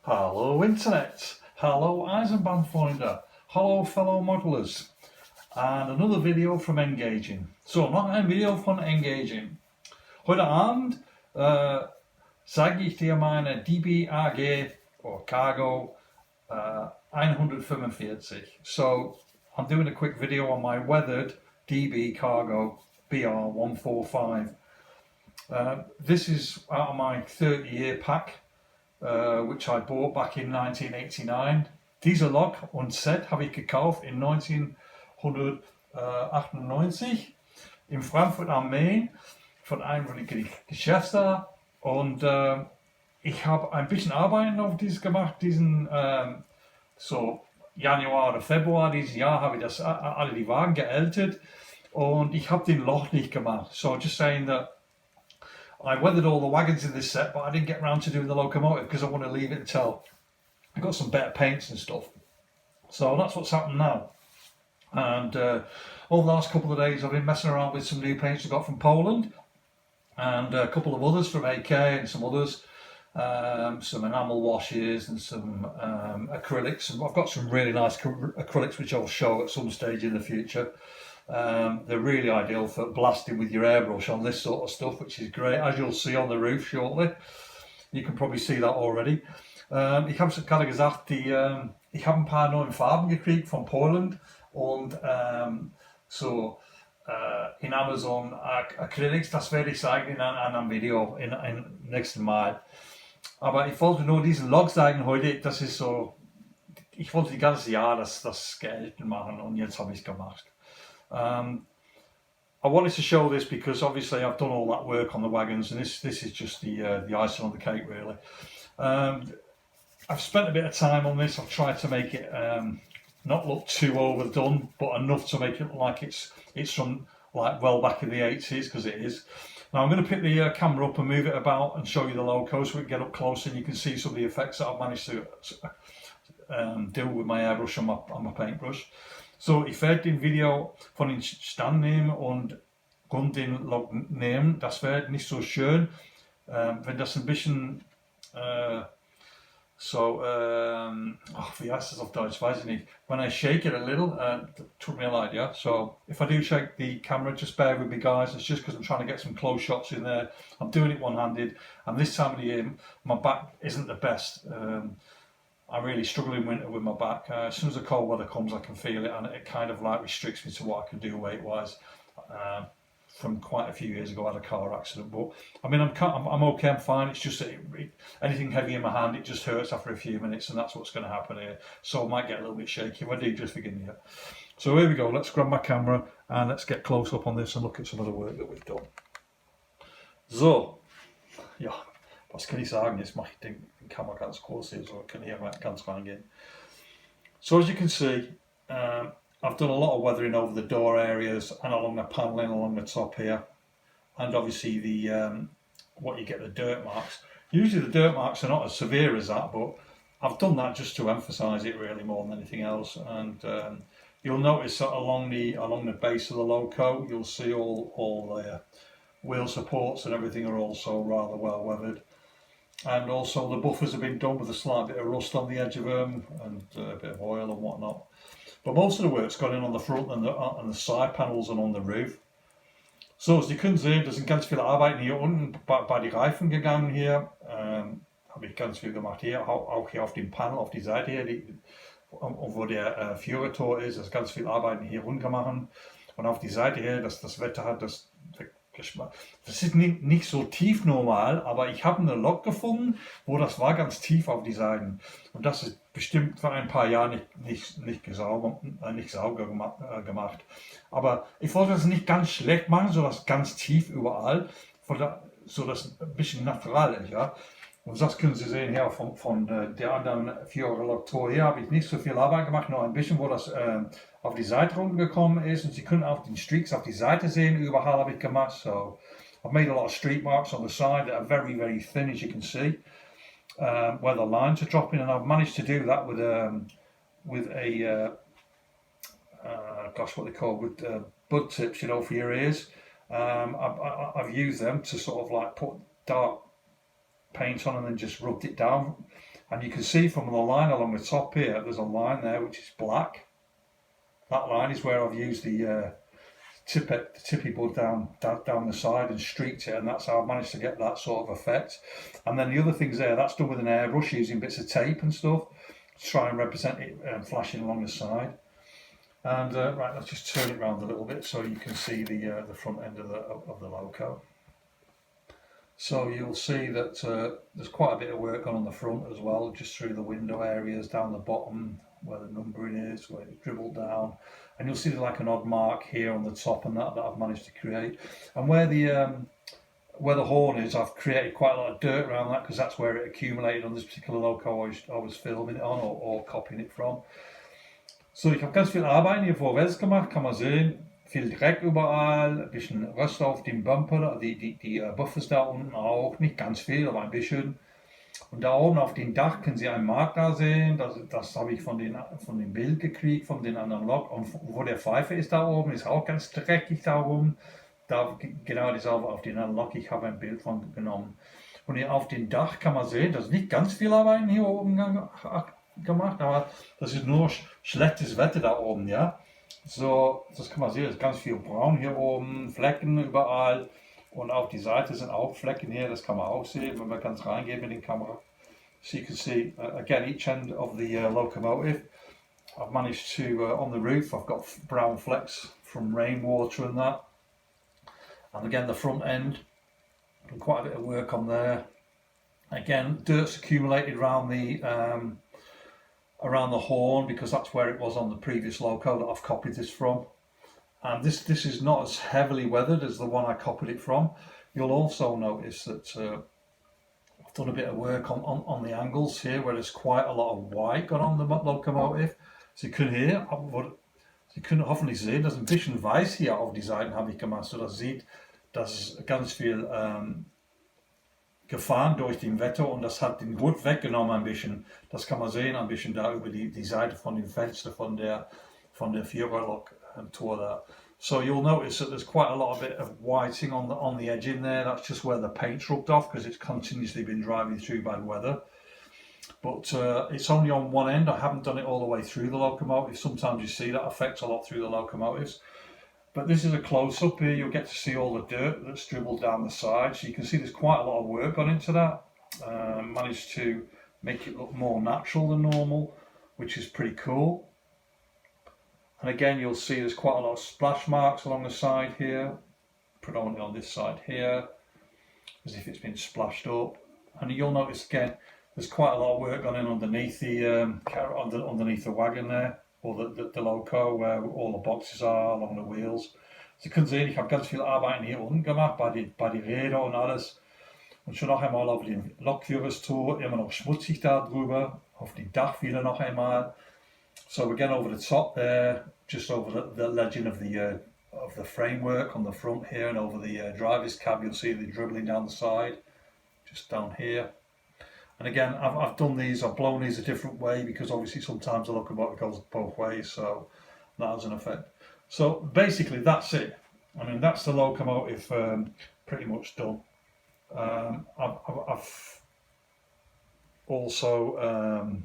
Hello Internet, hello Eisenbahnfreunde, hello fellow modelers, and another video from Engaging. So, noch ein Video von Engaging. Heute Abend zeige ich dir meine DB AG or Cargo 145. So, I'm doing a quick video on my weathered DB Cargo BR145. This is out of my 30-year pack, which I bought back in 1989. Dieser Lok und Set habe ich gekauft in 1998 in Frankfurt am Main von einem Geschäftsführer. Und ich habe ein bisschen Arbeit auf dieses gemacht, so Januar oder Februar dieses Jahr habe ich alle die Wagen gealtert und ich habe den Loch nicht gemacht. So just saying that I weathered all the wagons in this set, but I didn't get around to doing the locomotive because I want to leave it until I got some better paints and stuff. So that's what's happened now. And over the last couple of days I've been messing around with some new paints I got from Poland and a couple of others from AK and some others. Some enamel washes and some acrylics. And I've got some really nice acrylics which I'll show at some stage in the future. They're really ideal for blasting with your airbrush on this sort of stuff, which is great, as you'll see on the roof shortly. You can probably see that already. Ich habe gerade gesagt, ich habe ein paar neue Farben gekriegt von Poland und in Amazon Acrylics, das werde ich zeigen in einem Video in nächsten Mal. Aber ich wollte nur diesen Log zeigen heute, das ist so, ich wollte die ganze Jahr das gelten machen und jetzt habe ich es gemacht. I wanted to show this because obviously I've done all that work on the wagons and this is just the icing on the cake really. I've spent a bit of time on this. I've tried to make it not look too overdone, but enough to make it look like it's from like well back in the 80s, because it is. Now I'm going to pick the camera up and move it about and show you the loco so we can get up close and you can see some of the effects that I've managed to do with my airbrush and my paintbrush. So, ich werde den Video von den Stand nehmen und den Log nehmen. Das wäre nicht so schön, wenn das ein bisschen wie heißt das auf Deutsch? Weiß ich nicht. When I shake it a little, tut mir leid, yeah? So, if I do shake the camera, just bear with me guys. It's just because I'm trying to get some close shots in there. I'm doing it one-handed, and this time of the year, my back isn't the best. I really struggle in winter with my back. As soon as the cold weather comes, I can feel it, and it kind of like restricts me to what I can do weight-wise. From quite a few years ago, I had a car accident, but I mean, I'm okay, I'm fine. It's just that anything heavy in my hand, it just hurts after a few minutes, and that's what's going to happen here. So I might get a little bit shaky. If I do, just forgive me. So here we go. Let's grab my camera and let's get close up on this and look at some of the work that we've done. So, ja. Was kann ich sagen? Jetzt mache ich den Kamera ganz kurz hier, so kann hier ganz reingehen. So as you can see, I've done a lot of weathering over the door areas and along the panelling along the top here, and obviously the what you get the dirt marks. Usually the dirt marks are not as severe as that, but I've done that just to emphasise it really more than anything else. And you'll notice that along the base of the loco, you'll see all the wheel supports and everything are also rather well weathered. And also the buffers have been done with a slight bit of rust on the edge of them and a bit of oil and whatnot. But most of the work's gone in on the front and the side panels and on the roof. So, as Sie können sehen, da sind ganz viele Arbeiten hier unten bei die Reifen gegangen hier. Habe ich ganz viel gemacht hier, auch hier auf dem Panel, auf die Seite hier, wo der Führertor ist, ist ganz viel Arbeiten hier runter gemacht. Und auf die Seite hier, dass das Wetter hat, das ist nicht so tief normal, aber ich habe eine Lok gefunden, wo das war ganz tief auf die Seiten. Und das ist bestimmt vor ein paar Jahren nicht sauber gemacht. Aber ich wollte das nicht ganz schlecht machen, so dass ganz tief überall, so dass ein bisschen natural ist. Ja? Und das können Sie sehen hier von der anderen Führerloktor hier habe ich nicht so viel Arbeit gemacht, nur ein bisschen, wo das auf die Seite runtergekommen ist. Und Sie können auch den Streaks auf die Seite sehen, überall habe ich gemacht. So I've made a lot of streak marks on the side that are very, very thin, as you can see, where the lines are dropping. And I've managed to do that with a what they call, with bud tips, you know, for your ears. I've used them to sort of like put dark paint on and then just rubbed it down And you can see from the line along the top here, there's a line there which is black. That line is where I've used the tippy bud down the side and streaked it, and that's how I've managed to get that sort of effect. And then the other things there, that's done with an airbrush using bits of tape and stuff to try and represent it flashing along the side. And right, let's just turn it around a little bit so you can see the front end of the loco. So you'll see that there's quite a bit of work on the front as well, just through the window areas, down the bottom where the numbering is, where it's dribbled down. And you'll see there's like an odd mark here on the top and that I've managed to create. And where the horn is, I've created quite a lot of dirt around that because that's where it accumulated on this particular loco I was filming it on or copying it from. So, ich habe ganz viel Arbeiten hier vorwärts gemacht, kann man sehen. Viel Dreck überall, ein bisschen Röst auf dem Bumper, die Buffers da unten auch, nicht ganz viel, aber ein bisschen. Und da oben auf dem Dach können Sie einen Mark da sehen, das habe ich von dem Bild gekriegt, von den anderen Lok. Und wo der Pfeife ist da oben, ist auch ganz dreckig da oben. Da genau dieselbe auf den anderen Lok, ich habe ein Bild von genommen. Und hier auf dem Dach kann man sehen, dass nicht ganz viel Arbeiten hier oben gemacht, aber das ist nur schlechtes Wetter da oben, ja. So, das kann man sehen, es ist ganz viel braun hier oben, Flecken überall und auf die Seite sind auch Flecken hier, das kann man auch sehen, wenn wir ganz reingehen mit der Kamera. So you can see, again, each end of the locomotive, I've managed to, on the roof, I've got brown flecks from rainwater and that. And again, the front end, done quite a bit of work on there. Again, dirt's accumulated around the horn because that's where it was on the previous loco that I've copied this from. And this is not as heavily weathered as the one I copied it from. You'll also notice that I've done a bit of work on the angles here where there's quite a lot of white gone on the locomotive. Sie können hoffentlich sehen, dass ein bisschen weiß hier auf die Seiten habe ich gemacht, so dass sieht, dass ganz viel gefahren durch den Wetter und das hat den Wood weggenommen ein bisschen. Das kann man sehen ein bisschen da über die Seite von dem Fenster von der Viererlok Tour there. So you'll notice that there's quite a lot of bit of whiting on the edge in there. That's just where the paint's rubbed off because it's continuously been driving through bad weather. But it's only on one end. I haven't done it all the way through the locomotive. Sometimes you see that effect a lot through the locomotives. But this is a close-up here. You'll get to see all the dirt that's dribbled down the side. So you can see there's quite a lot of work gone into that. Managed to make it look more natural than normal, which is pretty cool. And again, you'll see there's quite a lot of splash marks along the side here, predominantly on this side here, as if it's been splashed up. And you'll notice again, there's quite a lot of work gone in underneath underneath the wagon there, or the loco where all the boxes are along the wheels. Sie können sehen, ich habe ganz viel Arbeiten hier unten gemacht, bei die Räder und alles. Und schon noch einmal auf den Lokführerstour, immer noch schmutzig da drüber, auf dem Dach wieder noch einmal. So again over the top there, just over the legend of the framework on the front here, and over the driver's cab, you'll see the dribbling down the side, just down here. And again, I've done these, I've blown these a different way because obviously sometimes the locomotive goes both ways, so that has an effect. So basically that's it. I mean, that's the locomotive pretty much done. I've also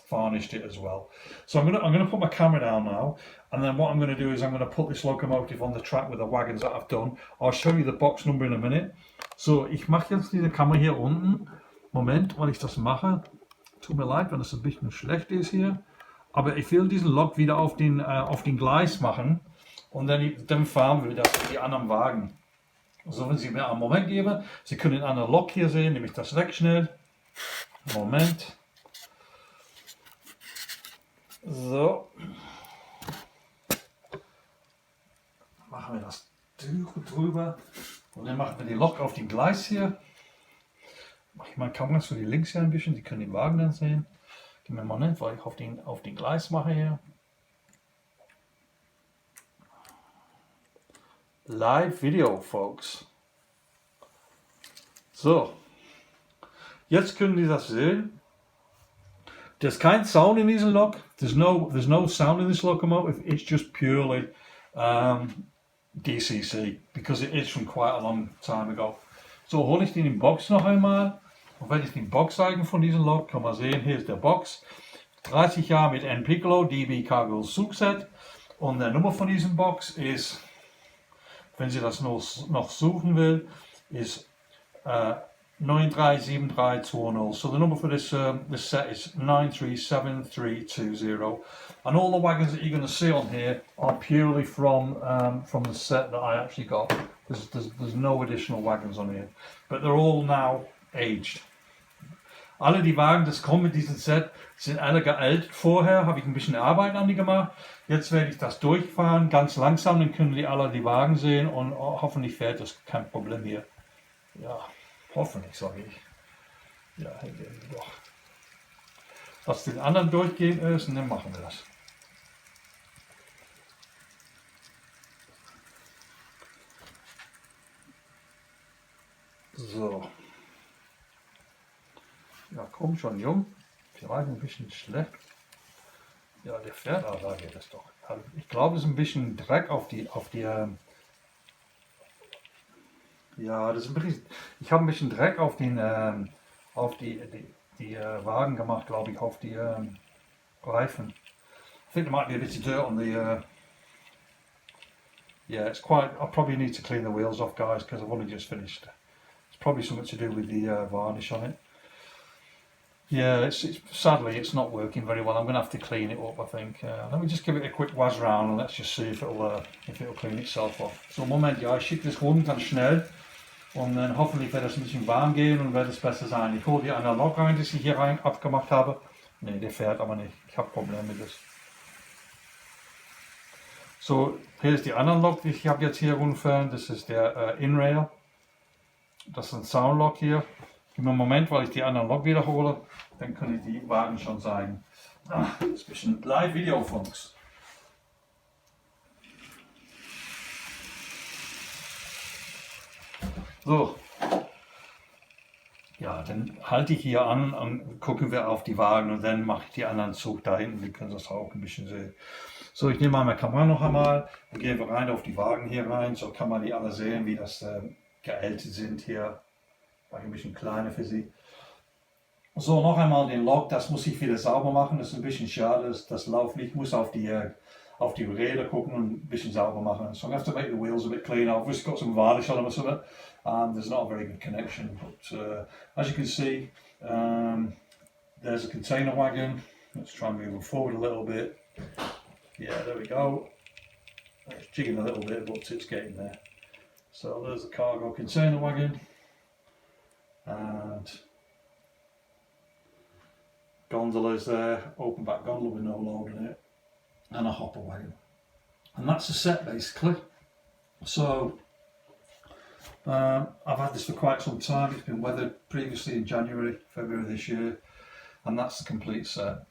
varnished it as well. So I'm gonna put my camera down now, and then what I'm gonna do is I'm gonna put this locomotive on the track with the wagons that I've done. I'll show you the box number in a minute. So ich mache jetzt diese Kamera hier unten. Moment, weil ich das mache. Tut mir leid, wenn es ein bisschen schlecht ist hier. Aber ich will diesen Lok wieder auf den Gleis machen. Und dann fahren wir wieder die anderen Wagen. So, wenn Sie mir einen Moment geben, Sie können den anderen Lok hier sehen, nehme ich das weg schnell. Moment. So. Machen wir das drüber. Und dann machen wir die Lok auf den Gleis hier. Mache ich mal Kameras für die links hier ein bisschen, Sie können den Wagen dann sehen. Gib mir einen Moment, weil ich auf den Gleis mache hier. Live Video, folks. So, jetzt können Sie das sehen. There's kein Sound in diesem Lok. There's no sound in this locomotive. It's just purely DCC because it is from quite a long time ago. So hole ich den in die Box noch einmal Und wenn ich den Box zeigen von diesem Lok, kann man sehen, hier ist der Box. 30 Jahre mit N Piccolo, DB Cargo Zugset. Und die Nummer von diesem Box ist, wenn Sie das noch suchen will, ist 937320. So the number for this set is 937320. And all the wagons that you're going to see on here are purely from the set that I actually got. There's no additional wagons on here, but they're all now aged. Alle die Wagen, das kommen mit diesem Set, sind alle gealtert. Vorher habe ich ein bisschen Arbeit an die gemacht. Jetzt werde ich das durchfahren, ganz langsam, dann können die alle die Wagen sehen und hoffentlich fährt das kein Problem hier. Ja, hoffentlich, sage ich. Ja, doch. Lass den anderen durchgehen erst und dann machen wir das. So. Ja, komm schon, Jung. Vielleicht ein bisschen schlecht. Ja, der fährt aber, geht das doch. Ich glaube, es ist ein bisschen Dreck auf die ja, das ist ein bisschen, ich habe ein bisschen Dreck auf den, auf die Wagen gemacht, glaube ich, auf die Reifen. I think there might be a bit of dirt on the, yeah, it's quite, I probably need to clean the wheels off, guys, because I've only just finished. It's probably something to do with the varnish on it. Yeah, sadly it's not working very well. I'm going to have to clean it up, I think. Let me just give it a quick waz round and let's just see if it'll clean itself off. So Moment, ja, ich schicke das rum ganz schnell und dann hoffentlich wird das ein bisschen warm gehen und wird es besser sein. Ich hole hier einen Lok rein, das ich hier rein abgemacht habe. Ne, der fährt aber nicht. Ich habe Probleme mit das. So, hier ist die andere Lok, die ich habe jetzt hier rumfahren. Das ist der Inrail. Das ist ein Soundlock hier. Gib mir einen Moment, weil ich die anderen Lok wiederhole, dann kann ich die Wagen schon zeigen. Das ist ein bisschen Live-Video, Funks. So. Ja, dann halte ich hier an und gucken wir auf die Wagen und dann mache ich die anderen Zug da hinten. Wir können das auch ein bisschen sehen. So, ich nehme mal meine Kamera noch einmal und gehe rein auf die Wagen hier rein. So kann man die alle sehen, wie das gealtert sind hier. Ein bisschen kleiner für sie. So, noch einmal den Lok, das muss ich wieder sauber machen. Das ist ein bisschen schade, das Lauflicht muss auf die Räder gucken und ein bisschen sauber machen. So I'm going to have to make the wheels a bit cleaner. I've just got some varnish on them or something. There's not a very good connection, but as you can see, there's a container wagon. Let's try and move them forward a little bit. Yeah, there we go. It's jigging a little bit, but it's getting there. So there's the cargo container wagon. And gondolas there, open back gondola with no load in it, and a hopper wagon. And that's the set basically. So I've had this for quite some time. It's been weathered previously in January, February this year, and that's the complete set.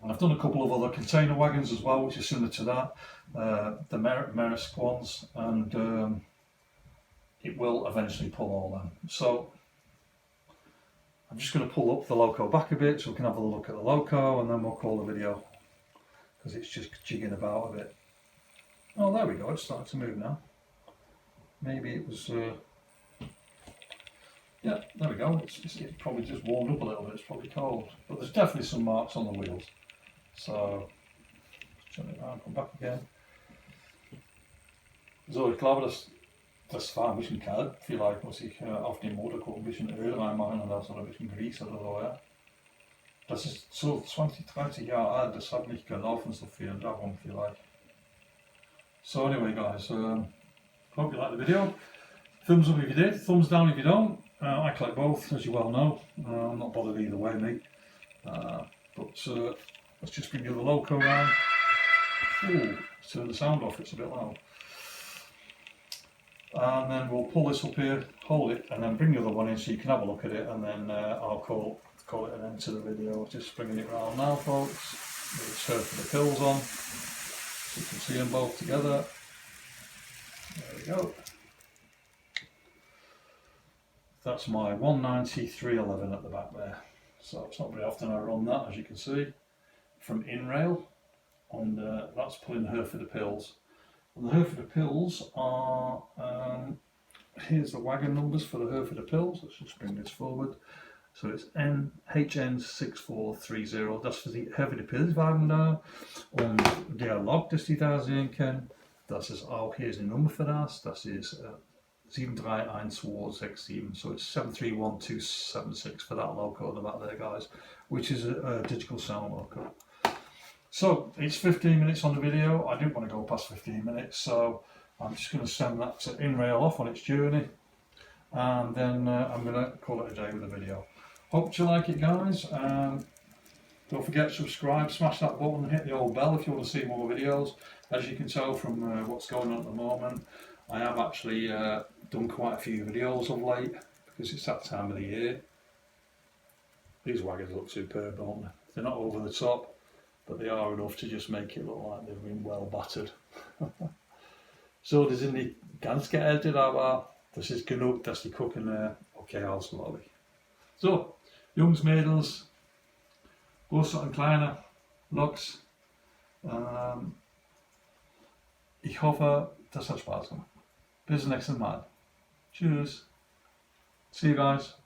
And I've done a couple of other container wagons as well, which is similar to that, the Maersk ones, and it will eventually pull all them. So I'm just going to pull up the loco back a bit so we can have a look at the loco and then we'll call the video because it's just jigging about a bit. Oh, there we go, it's starting to move now. Maybe it was, yeah, there we go, it's probably just warmed up a little bit, it's probably cold. But there's definitely some marks on the wheels. So, turn it around, come back again. So, ich glaube, das war ein bisschen kalt, vielleicht muss ich auf den Motor gucken, ein bisschen Öl reinmachen und das oder ein bisschen Grease oder so, ja. Das ist so 20, 30 Jahre alt, das hat nicht gelaufen so viel, darum vielleicht. So anyway guys, hope you like the video. Thumbs up if you did, thumbs down if you don't. I collect both, as you well know. I'm not bothered either way, mate. But let's just bring you the loco around. Ooh, let's turn the sound off, it's a bit loud. And then we'll pull this up here, hold it, and then bring the other one in so you can have a look at it, and then I'll call it an end to the video. Just bringing it around now, folks. It's for the pills on, so you can see them both together. There we go. That's my 19311 at the back there. So it's not very often I run that, as you can see, from Inrail, and that's pulling her for the pills. And the Hereford pills are, here's the wagon numbers for the Hereford pills. Let's just bring this forward. So it's HN6430, das für die Heftige Pilzwagen da. Und der Log, das die da sehen können, das ist auch, hier ist eine Nummer für das, das ist 731267, so it's 731276 for that logo on the back there, guys, which is a digital sound logo. So it's 15 minutes on the video. I didn't want to go past 15 minutes, so I'm just going to send that InRail off on its journey, and then I'm going to call it a day with the video. Hope you like it, guys. Don't forget to subscribe, smash that button, hit the old bell if you want to see more videos. As you can tell from what's going on at the moment, I have actually done quite a few videos of late because it's that time of the year. These wagons look superb, don't they? They're not over the top, but they are enough to just make it look like they've been well battered. So, die sind nicht ganz gealtert, aber das ist genug, dass die gucken, okay aus, glaube ich. So, Jungs, Mädels, große und kleine Loks. Ich hoffe, das hat Spaß gemacht. Bis zum nächsten Mal. Tschüss. See you guys.